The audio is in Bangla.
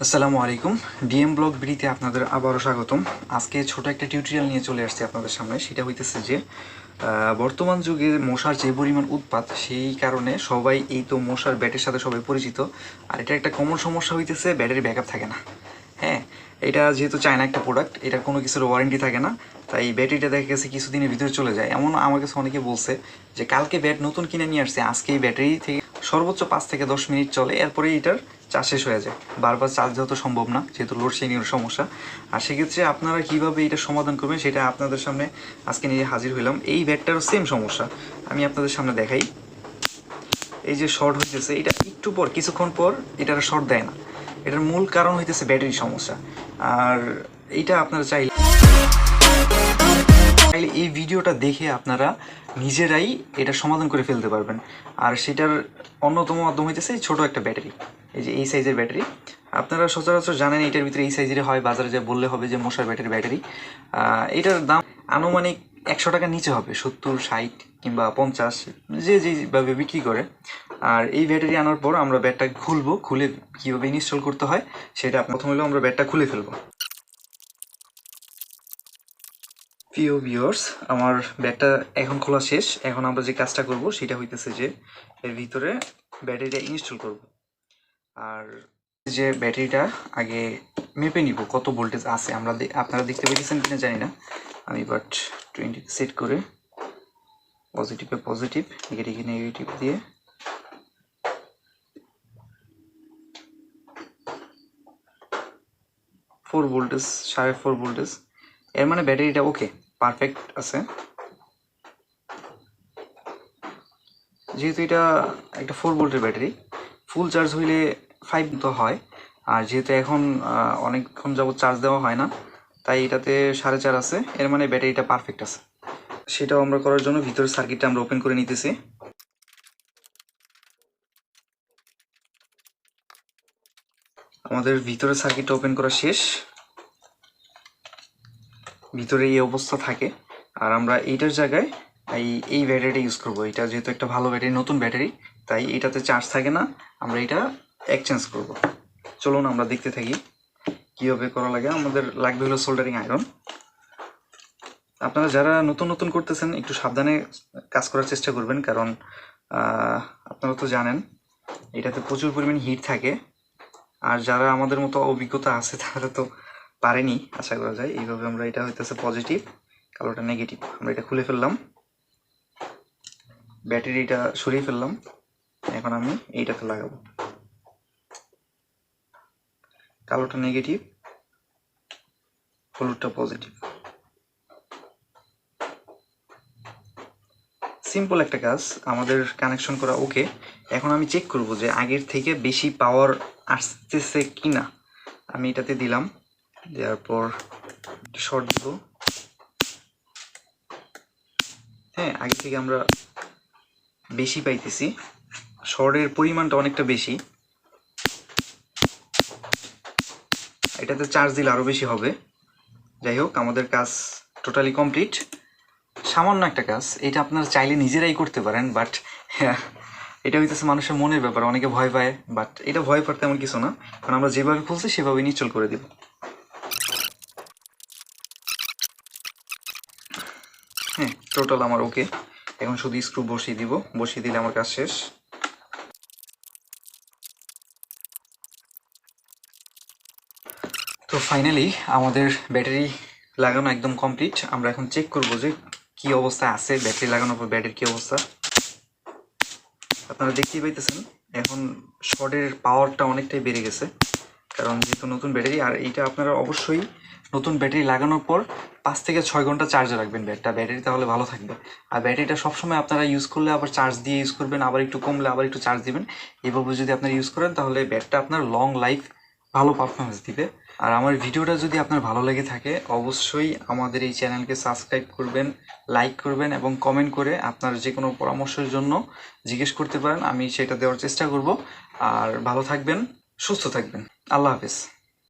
আসসালামু আলাইকুম। ডিএম ব্লগ বিডিতে আপনাদের আবারও স্বাগতম। আজকে ছোট একটা টিউটোরিয়াল নিয়ে চলে আসছি আপনাদের সামনে। সেটা হইতেছে যে বর্তমান যুগে মশার যে পরিমাণ উৎপাত, সেই কারণে সবাই এই তো মশার ব্যাটের সাথে সবাই পরিচিত। আর এটা একটা কমন সমস্যা হইতেছে, ব্যাটারি ব্যাকআপ থাকে না। হ্যাঁ, এটা যেহেতু চায়না একটা প্রোডাক্ট, এটা কোনো কিছুর ওয়ারেন্টি থাকে না, তাই ব্যাটারিটা দেখা গেছে কিছুদিনের ভিতরে চলে যায়। এমন আমার কাছে অনেকে বলছে যে কালকে ব্যাট নতুন কিনে নিয়ে আসছে, আজকে এই ব্যাটারি থেকে সর্বোচ্চ 5 থেকে 10 মিনিট চলে, এরপরে এটার চার্জ শেষ হয়ে যায়। বারবার চার্জ দেওয়া তো সম্ভব না, যেহেতু লোডশেডিংয়ের সমস্যা। আর সেক্ষেত্রে আপনারা কীভাবে এটা সমাধান করবেন সেটা আপনাদের সামনে আজকে নিয়ে হাজির হইলাম। এই ব্যাটটারও সেম সমস্যা, আমি আপনাদের সামনে দেখাই। এই যে শর্ট হইতেছে, এটা একটু পর কিছুক্ষণ পর এটার শর্ট দেয় না। এটার মূল কারণ হইতেছে ব্যাটারি সমস্যা। আর এইটা আপনারা চাইলে এই ভিডিওটা দেখে আপনারা নিজেরাই এটা সমাধান করে ফেলতে পারবেন। আর সেটার অন্যতম মাধ্যম হইতেছে ছোট একটা ব্যাটারি। এই যে এই সাইজের ব্যাটারি, আপনারা সচরাচর জানেন এটার ভিতরে এই সাইজের হয়, বাজারে যা বললে হবে যে মশার ব্যাটারি। এটার দাম আনুমানিক 100 টাকার নিচে হবে, 70, 60 কিংবা 50, যে যেভাবে বিক্রি করে। আর এই ব্যাটারি আনার পর আমরা ব্যাটটা খুলবো, খুলে কীভাবে ইনস্টল করতে হয় সেটা প্রথম হলো আমরা ব্যাটটা খুলে ফেলবো। প্রিয় ভিউয়ার্স, আমার ব্যাগটা এখন খোলা শেষ। এখন আমরা যে কাজটা করব সেটা হইতেছে যে এর ভিতরে ব্যাটারিটা ইনস্টল করব। আর যে ব্যাটারিটা আগে মেপে নিব কত ভোল্টেজ আছে। আপনারা দেখতে পেয়েছেন কিনা জানি না, আমি 20 সেট করে পজিটিভে পজিটিভ, নেগেটিভে নেগেটিভ দিয়ে ভোল্টেজ, 4.5 ভোল্টেজ। এর মানে ব্যাটারিটা ওকে, পারফেক্ট আছে। যেহেতু এটা একটা 4 ভোল্টের ব্যাটারি, ফুল চার্জ হইলে 5 তো হয়। আর যেহেতু এখন অনেকক্ষণ যাবত চার্জ দেওয়া হয় না, তাই এটাতে 4.5 আছে। এর মানে ব্যাটারিটা পারফেক্ট আছে। সেটাও আমরা করার জন্য ভিতরের সার্কিটটা আমরা ওপেন করে নিতেছি। আমাদের ভিতরের সার্কিটটা ওপেন করা শেষ। ভিতরে এই অবস্থা থাকে। আর আমরা এইটার জায়গায় এই ব্যাটারিটা ইউজ করবো। এটা যেহেতু একটা ভালো ব্যাটারি, নতুন ব্যাটারি, তাই এটাতে চার্জ থাকে না, আমরা এটা এক্সচেঞ্জ করব। চলুন আমরা দেখতে থাকি কীভাবে করা লাগে। আমাদের লাগবে হলো সোল্ডারিং আয়রন। আপনারা যারা নতুন করতেছেন একটু সাবধানে কাজ করার চেষ্টা করবেন, কারণ আপনারা তো জানেন এটাতে প্রচুর পরিমাণ হিট থাকে। আর যারা আমাদের মতো অভিজ্ঞতা আছে তারা তো পারেনি, আশা করা যায়। এইভাবে আমরা, এটা হইতেছে পজিটিভ, কালোটা নেগেটিভ। আমরা এটা খুলে ফেললাম, ব্যাটারিটা সরিয়ে ফেললাম। এখন আমি এইটাতে লাগাবো, কালোটা নেগেটিভ, হলুদটা পজিটিভ। সিম্পল একটা কাজ, আমাদের কানেকশন করা ওকে। এখন আমি চেক করব যে আগের থেকে বেশি পাওয়ার আসতেছে কি না। আমি এটাতে দিলাম, দেওয়ার পর শর্ট দিব। হ্যাঁ, আগে থেকে আমরা বেশি পাইতেছি, শর্টের পরিমাণটা অনেকটা বেশি। এটাতে চার্জ দিলে আরও বেশি হবে। যাই হোক, আমাদের কাজ টোটালি কমপ্লিট। সামান্য একটা কাজ, এটা আপনারা চাইলে নিজেরাই করতে পারেন, বাট এটা হইতেছে মানুষের মনের ব্যাপার, অনেকে ভয় পায়। বাট এটা ভয় পাওয়ার তেমন কিছু না, কারণ আমরা যেভাবে খুলছি সেভাবে ইনস্টল করে দিব। হ্যাঁ, টোটাল আমার ওকে। এখন শুধু স্ক্রু বসিয়ে দিব, বসিয়ে দিলে আমার কাজ শেষ। তো ফাইনালি আমাদের ব্যাটারি লাগানো একদম কমপ্লিট। আমরা এখন চেক করব যে কি অবস্থা আছে ব্যাটারি লাগানোর পর, ব্যাটারির কি অবস্থা। আপনারা দেখতেই পাইতেছেন এখন শর্টের পাওয়ারটা অনেকটাই বেড়ে গেছে, কারণ যেহেতু নতুন ব্যাটারি। আর এইটা আপনারা অবশ্যই নতুন ব্যাটারি লাগানোর পর 5 থেকে 6 ঘন্টা চার্জে রাখবেন ব্যাটারি, তাহলে ভালো থাকবে। আর ব্যাটারিটা সবসময় আপনারা ইউজ করলে আবার চার্জ দিয়ে ইউজ করবেন, আবার একটু কমলে আবার একটু চার্জ দিবেন। এইভাবে যদি আপনারা ইউজ করেন তাহলে ব্যাটারিটা আপনার লং লাইফ, ভালো পারফরমেন্স দিবে। আর আমার ভিডিওটা যদি আপনার ভালো লেগে থাকে অবশ্যই আমাদের এই চ্যানেলকে সাবস্ক্রাইব করবেন, লাইক করবেন এবং কমেন্ট করে আপনার যে কোনো পরামর্শের জন্য জিজ্ঞেস করতে পারেন, আমি সেটা দেওয়ার চেষ্টা করব। আর ভালো থাকবেন, সুস্থ থাকবেন। আল্লাহ হাফেজ।